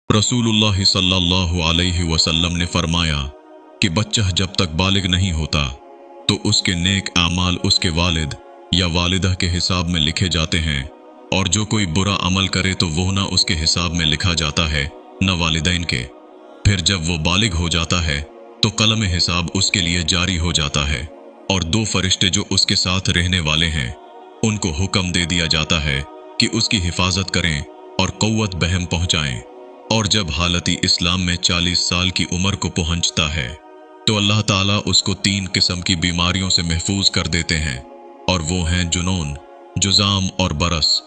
रसूलुल्लाह सल्लल्लाहु अलैहि वसल्लम ने फरमाया कि बच्चा जब तक बालिग नहीं होता तो उसके नेक आमाल उसके वालिद या वालिदा के हिसाब में लिखे जाते हैं, और जो कोई बुरा अमल करे तो वो न उसके हिसाब में लिखा जाता है न वालिदैन के। फिर जब वो बालिग हो जाता है तो कलम हिसाब उसके लिए जारी हो जाता है, और दो फरिश्ते जो उसके साथ रहने वाले हैं उनको हुक्म दे दिया जाता है कि उसकी हिफाजत करें और क़ुव्वत बहम पहुंचाएं। और जब हालती इस्लाम में 40 साल की उम्र को पहुंचता है तो अल्लाह ताला उसको 3 किस्म की बीमारियों से महफूज कर देते हैं, और वो हैं जुनून, जुजाम और बरस।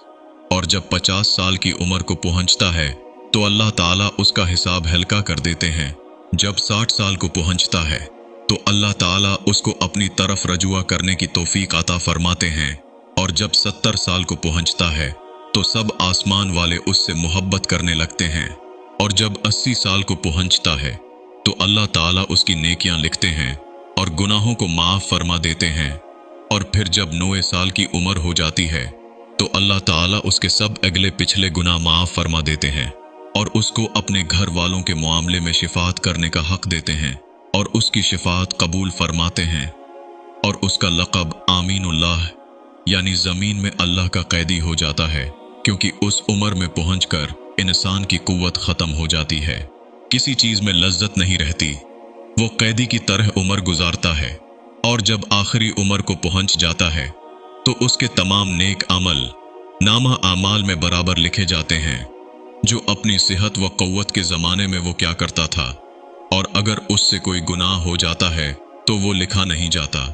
और जब 50 साल की उम्र को पहुंचता है तो अल्लाह ताला उसका हिसाब हल्का कर देते हैं। जब 60 साल को पहुंचता है तो अल्लाह ताला उसको अपनी तरफ रजुआ करने की तौफीक अता फरमाते हैं, और जब 70 साल को पहुंचता है तो सब आसमान वाले उससे मोहब्बत करने लगते हैं। और जब 80 साल को पहुंचता है तो अल्लाह ताला उसकी नेकियां लिखते हैं और गुनाहों को माफ फरमा देते हैं। और फिर जब 90 साल की उम्र हो जाती है तो अल्लाह ताला उसके सब अगले पिछले गुनाह माफ फरमा देते हैं, और उसको अपने घर वालों के मामले में शिफात करने का हक देते हैं, और उसकी शिफात कबूल फरमाते हैं। और उसका लक़ब आमीनुल्लाह यानी ज़मीन में अल्लाह का कैदी हो जाता है, क्योंकि उस उम्र में पहुंचकर इंसान की कुव्वत ख़त्म हो जाती है, किसी चीज़ में लज्जत नहीं रहती, वो कैदी की तरह उम्र गुजारता है। और जब आखिरी उम्र को पहुंच जाता है तो उसके तमाम नेक अमल नामा आमाल में बराबर लिखे जाते हैं, जो अपनी सेहत व क़ुव्वत के ज़माने में वो क्या करता था, और अगर उससे कोई गुनाह हो जाता है तो वो लिखा नहीं जाता।